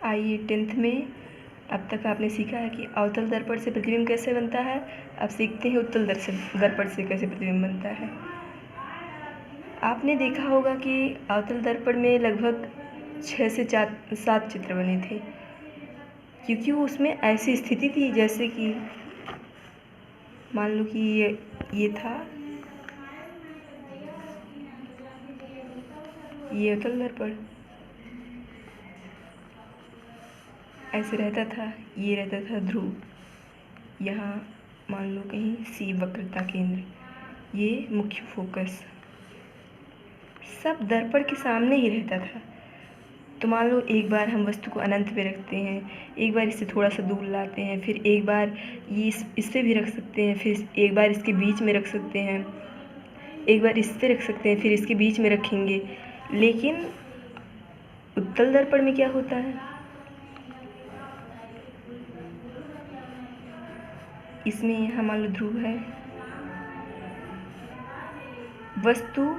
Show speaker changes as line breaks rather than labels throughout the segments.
आइए 10th में अब तक आपने सीखा है कि अवतल दर्पण से प्रतिबिंब कैसे बनता है। अब सीखते हैं उत्तल दर्पण से कैसे प्रतिबिंब बनता है। आपने देखा होगा कि अवतल दर्पण में लगभग 6 से 7 चित्र बने थे, क्योंकि वो उसमें ऐसी स्थिति थी जैसे कि मान लो कि ये था, ये अवतल दर्पण ऐसे रहता था, ये रहता था ध्रुव, यहाँ मान लो कहीं सी वक्रता केंद्र, ये मुख्य फोकस, सब दर्पण के सामने ही रहता था। तो मान लो एक बार हम वस्तु को अनंत पे रखते हैं, एक बार इससे थोड़ा सा दूर लाते हैं, फिर एक बार ये इस पे भी रख सकते हैं, फिर एक बार इसके बीच में रख सकते हैं, एक बार इस पे रख सकते हैं, फिर इसके बीच में रखेंगे। लेकिन उत्तल दर्पण में क्या होता है, इसमें यहाँ मान लो ध्रुव है, वस्तु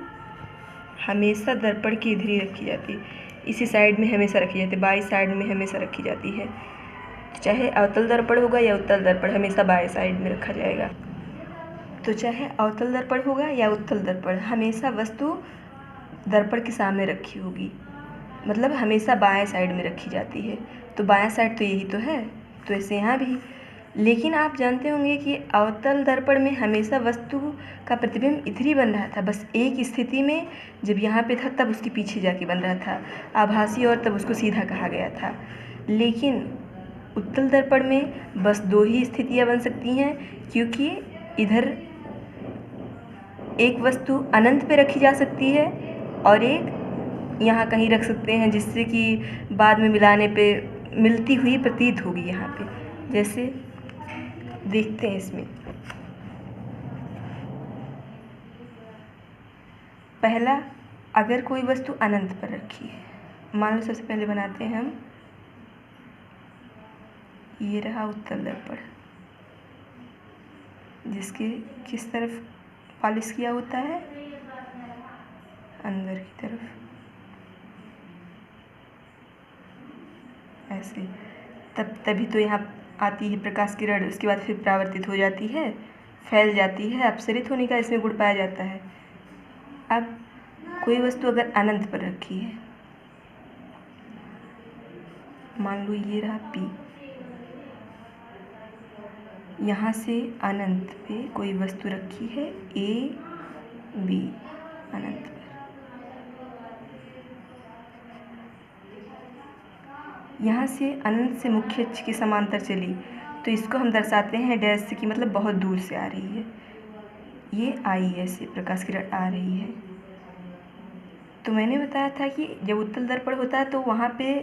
हमेशा दर्पण की इधर ही रखी जाती है, इसी साइड में हमेशा रखी जाती है, बाई साइड में हमेशा रखी जाती है। चाहे अवतल दर्पण होगा या उत्तल दर्पण, हमेशा बाएं साइड में रखा जाएगा। तो चाहे अवतल दर्पण होगा या उत्तल दर्पण, हमेशा वस्तु दर्पण के सामने रखी होगी, मतलब हमेशा बाएं साइड में रखी जाती है। तो बायां साइड तो यही तो है, तो ऐसे यहाँ भी। लेकिन आप जानते होंगे कि अवतल दर्पण में हमेशा वस्तु का प्रतिबिंब इधर ही बन रहा था, बस एक स्थिति में जब यहाँ पे था तब उसके पीछे जाके बन रहा था, आभासी, और तब उसको सीधा कहा गया था। लेकिन उत्तल दर्पण में बस 2 ही स्थितियाँ बन सकती हैं, क्योंकि इधर एक वस्तु अनंत पे रखी जा सकती है और एक यहाँ कहीं रख सकते हैं, जिससे कि बाद में मिलाने पे मिलती हुई प्रतीत होगी यहाँ पे। जैसे देखते हैं इसमें, पहला, अगर कोई वस्तु अनंत पर रखी है, मान लो सबसे पहले बनाते हैं हम, ये रहा उत्तल दर्पण, जिसके किस तरफ पॉलिश किया होता है, अंदर की तरफ, ऐसे। तभी तो यहाँ आती है प्रकाश किरण, उसके बाद फिर परावर्तित हो जाती है, फैल जाती है, अपसरित होने का इसमें गुण पाया जाता है। अब कोई वस्तु अगर अनंत पर रखी है, मान लो ये रहा P, यहाँ से अनंत पे कोई वस्तु रखी है A B अनंत पर, यहाँ से अनंत से मुख्य अक्ष के समांतर चली, तो इसको हम दर्शाते हैं डैश से, कि मतलब बहुत दूर से आ रही है। ये आई ऐसे प्रकाश किरण आ रही है। तो मैंने बताया था कि जब उत्तल दर्पण होता है तो वहाँ पे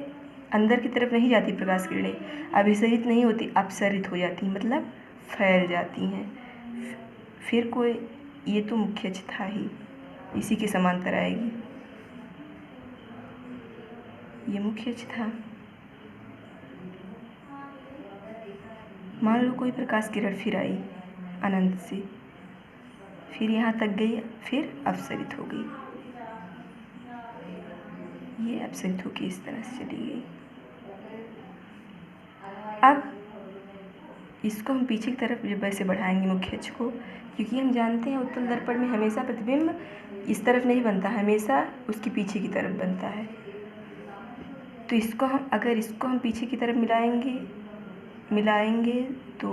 अंदर की तरफ नहीं जाती प्रकाश किरणें, अभिसरित नहीं होती, अपसरित हो जाती, मतलब फैल जाती हैं। फिर कोई, ये तो मुख्य अक्ष था ही, इसी के समांतर आएगी, ये मुख्य अक्ष था। मान लो कोई प्रकाश किरण फिर आई अनंत से, फिर यहाँ तक गई, फिर अपसरित हो गई, ये अपसरित होकर इस तरह से चली गई। अब इसको हम पीछे की तरफ जब ऐसे बढ़ाएंगे मुख्य अक्ष को, क्योंकि हम जानते हैं उत्तल दर्पण में हमेशा प्रतिबिंब इस तरफ नहीं बनता, हमेशा उसके पीछे की तरफ बनता है। तो इसको हम, अगर इसको हम पीछे की तरफ मिलाएंगे तो,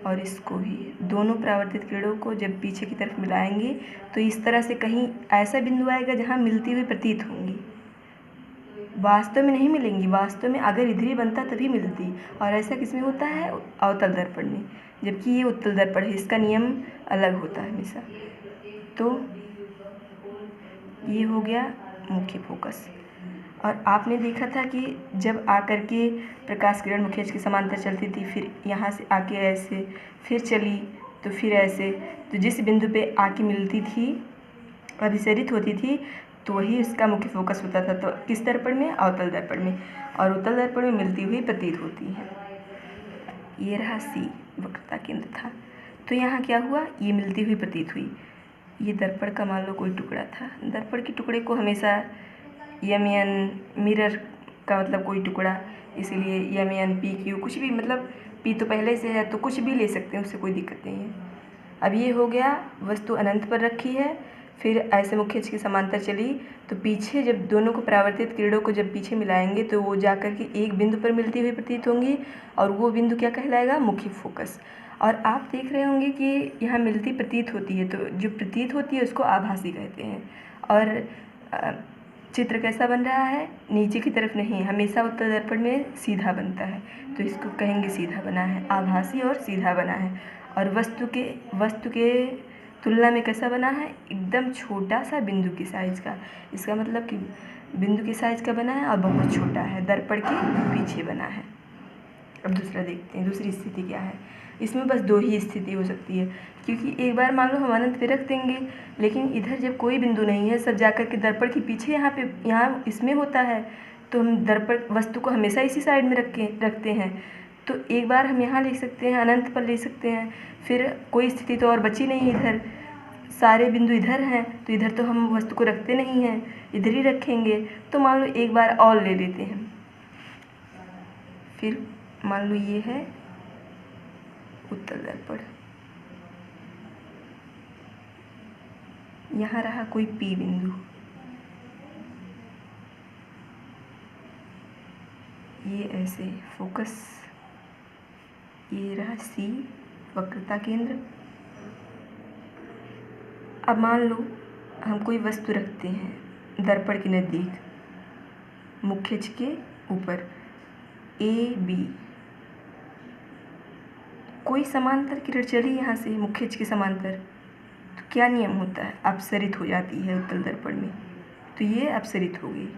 और इसको भी, दोनों परावर्तित किरणों को जब पीछे की तरफ मिलाएंगे तो इस तरह से कहीं ऐसा बिंदु आएगा जहाँ मिलती हुई प्रतीत होंगी, वास्तव में नहीं मिलेंगी। वास्तव में अगर इधर ही बनता तभी मिलती, और ऐसा किसमें होता है, अवतल दर्पण में, जबकि ये उत्तल दर्पण है, इसका नियम अलग होता है हमेशा। तो ये हो गया मुख्य फोकस। और आपने देखा था कि जब आकर के प्रकाश किरण मुख्य अक्ष के समांतर चलती थी, फिर यहाँ से आके ऐसे, फिर चली, तो फिर ऐसे, तो जिस बिंदु पे आके मिलती थी, अभिसरित होती थी, तो वही इसका मुख्य फोकस होता था। तो किस दर्पण में, अवतल दर्पण में, और उत्तल दर्पण में मिलती हुई प्रतीत होती है। ये रहा सी वक्रता केंद्र था। तो यहाँ क्या हुआ, ये मिलती हुई प्रतीत हुई। ये दर्पण का मान लो कोई टुकड़ा था, दर्पण के टुकड़े को हमेशा मिरर का मतलब कोई टुकड़ा, इसीलिए एम एन पी क्यू कुछ भी, मतलब पी तो पहले से है तो कुछ भी ले सकते हैं, उससे कोई दिक्कत नहीं है। अब ये हो गया, वस्तु अनंत पर रखी है, फिर ऐसे मुख्य अक्ष के समांतर चली, तो पीछे जब दोनों को परावर्तित किरणों को जब पीछे मिलाएंगे तो वो जाकर के एक बिंदु पर मिलती हुई प्रतीत होंगी, और वो बिंदु क्या कहलाएगा? मुख्य फोकस। और आप देख रहे होंगे कि यहाँ मिलती प्रतीत होती है, तो जो प्रतीत होती है उसको आभासी कहते हैं। और चित्र कैसा बन रहा है? नीचे की तरफ नहीं, हमेशा उत्तल दर्पण में सीधा बनता है, तो इसको कहेंगे सीधा बना है, आभासी और सीधा बना है। और वस्तु के तुलना में कैसा बना है? एकदम छोटा सा बिंदु की साइज़ का। इसका मतलब कि बिंदु की साइज़ का बना है और बहुत छोटा है, दर्पण के पीछे बना है। अब दूसरा देखते हैं, दूसरी स्थिति क्या है। इसमें बस 2 ही स्थिति हो सकती है, क्योंकि एक बार मान लो हम अनंत पे रख देंगे, लेकिन इधर जब कोई बिंदु नहीं है, सब जाकर के दर्पण के पीछे यहाँ इसमें होता है, तो हम दर्पण वस्तु को हमेशा इसी साइड में रखते हैं। तो एक बार हम यहाँ लिख सकते हैं, अनंत पर ले सकते हैं, फिर कोई स्थिति तो और बची नहीं, इधर सारे बिंदु इधर हैं, तो इधर तो हम वस्तु को रखते नहीं हैं, इधर ही रखेंगे। तो मान लो एक बार और ले लेते हैं, फिर मान लो ये है उत्तल दर्पण, यहाँ रहा कोई P बिंदु, ये ऐसे फोकस, ये रहा C वक्रता केंद्र। अब मान लो हम कोई वस्तु रखते हैं दर्पण के नज़दीक, मुख्य अक्ष के ऊपर AB, कोई समांतर किरण चली यहाँ से मुख्य अक्ष के समांतर, तो क्या नियम होता है? अपसरित हो जाती है उत्तल दर्पण में, तो ये अपसरित हो गई,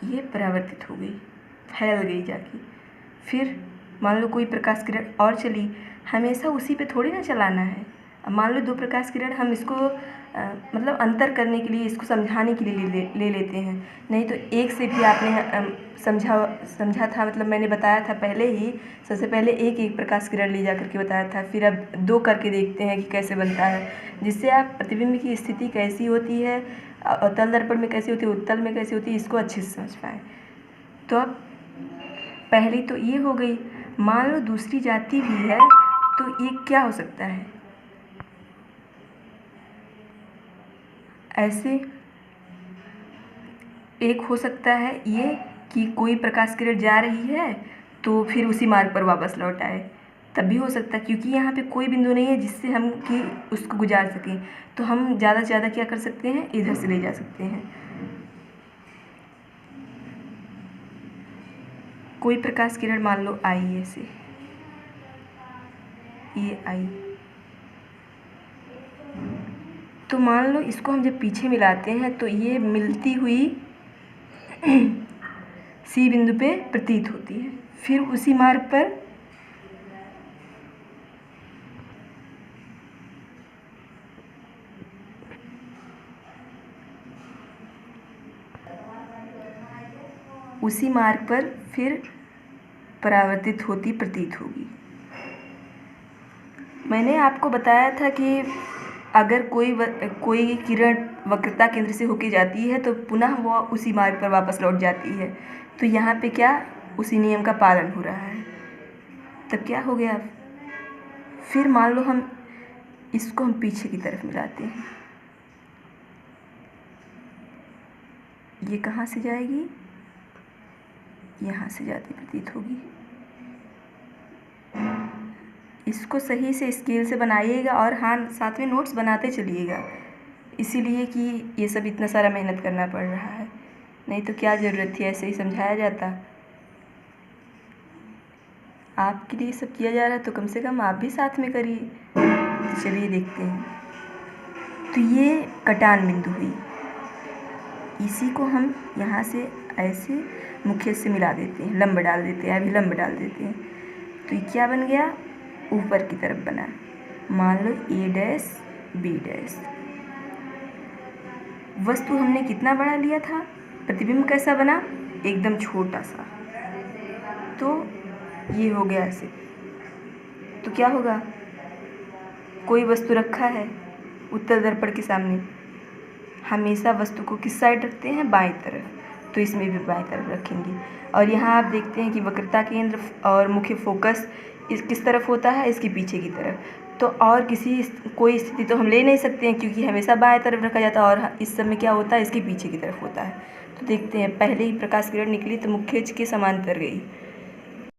ये परावर्तित हो गई, फैल गई जाके। फिर मान लो कोई प्रकाश किरण और चली, हमेशा उसी पे थोड़ी ना चलाना है। अब मान लो 2 प्रकाश किरण, हम इसको मतलब अंतर करने के लिए, इसको समझाने के लिए ले लेते हैं, नहीं तो एक से भी आपने समझा था, मतलब मैंने बताया था पहले ही, सबसे पहले एक प्रकाश किरण ले जा करके बताया था, फिर अब 2 करके देखते हैं कि कैसे बनता है, जिससे आप प्रतिबिंब की स्थिति कैसी होती है, अवतल दर्पण में कैसी होती है, उत्तल में कैसी होती है, इसको अच्छे से समझ पाएँ। तो अब पहली तो ये हो गई, मान लो दूसरी जाती भी है, तो ये क्या हो सकता है? ऐसे एक हो सकता है ये कि कोई प्रकाश किरण जा रही है तो फिर उसी मार्ग पर वापस लौट आए, तब भी हो सकता है, क्योंकि यहाँ पे कोई बिंदु नहीं है जिससे हम कि उसको गुजार सकें, तो हम ज़्यादा से ज़्यादा क्या कर सकते हैं? इधर से ले जा सकते हैं। कोई प्रकाश किरण मान लो आई ऐसे, ये आई, तो मान लो इसको हम जब पीछे मिलाते हैं तो ये मिलती हुई C बिंदु पे प्रतीत होती है, फिर उसी मार्ग पर फिर परावर्तित होती प्रतीत होगी। मैंने आपको बताया था कि अगर कोई किरण वक्रता केंद्र से होके जाती है तो पुनः वो उसी मार्ग पर वापस लौट जाती है, तो यहाँ पे क्या उसी नियम का पालन हो रहा है। तब क्या हो गया? फिर मान लो हम इसको हम पीछे की तरफ मिलाते हैं, ये कहाँ से जाएगी? यहाँ से जाती प्रतीत होगी। इसको सही से स्केल से बनाइएगा, और हाँ साथ में नोट्स बनाते चलिएगा, इसीलिए कि ये सब इतना सारा मेहनत करना पड़ रहा है, नहीं तो क्या ज़रूरत थी, ऐसे ही समझाया जाता। आपके लिए सब किया जा रहा है तो कम से कम आप भी साथ में करिए। तो चलिए देखते हैं। तो ये कटान बिंदु हुई, इसी को हम यहाँ से ऐसे मुख्य से मिला देते हैं, लंब डाल देते हैं, अभिलंब डाल देते हैं, तो ये क्या बन गया? ऊपर की तरफ बना। मान लो A' B'। वस्तु हमने कितना बड़ा लिया था, प्रतिबिंब कैसा बना? एकदम छोटा सा, तो ये हो गया ऐसे। तो क्या होगा? कोई वस्तु रखा है उत्तल दर्पण के सामने, हमेशा वस्तु को किस साइड रखते हैं? बाईं तरफ। तो इसमें भी बाएं तरफ रखेंगे। और यहाँ आप देखते हैं कि वक्रता केंद्र और मुख्य फोकस किस तरफ होता है, इसके पीछे की तरफ। तो और कोई स्थिति तो हम ले नहीं सकते हैं, क्योंकि हमेशा बाएं तरफ रखा जाता है, और इस समय क्या होता है, इसके पीछे की तरफ होता है। तो देखते हैं, पहले ही प्रकाश किरण निकली तो मुख्य अक्ष के समांतर गई,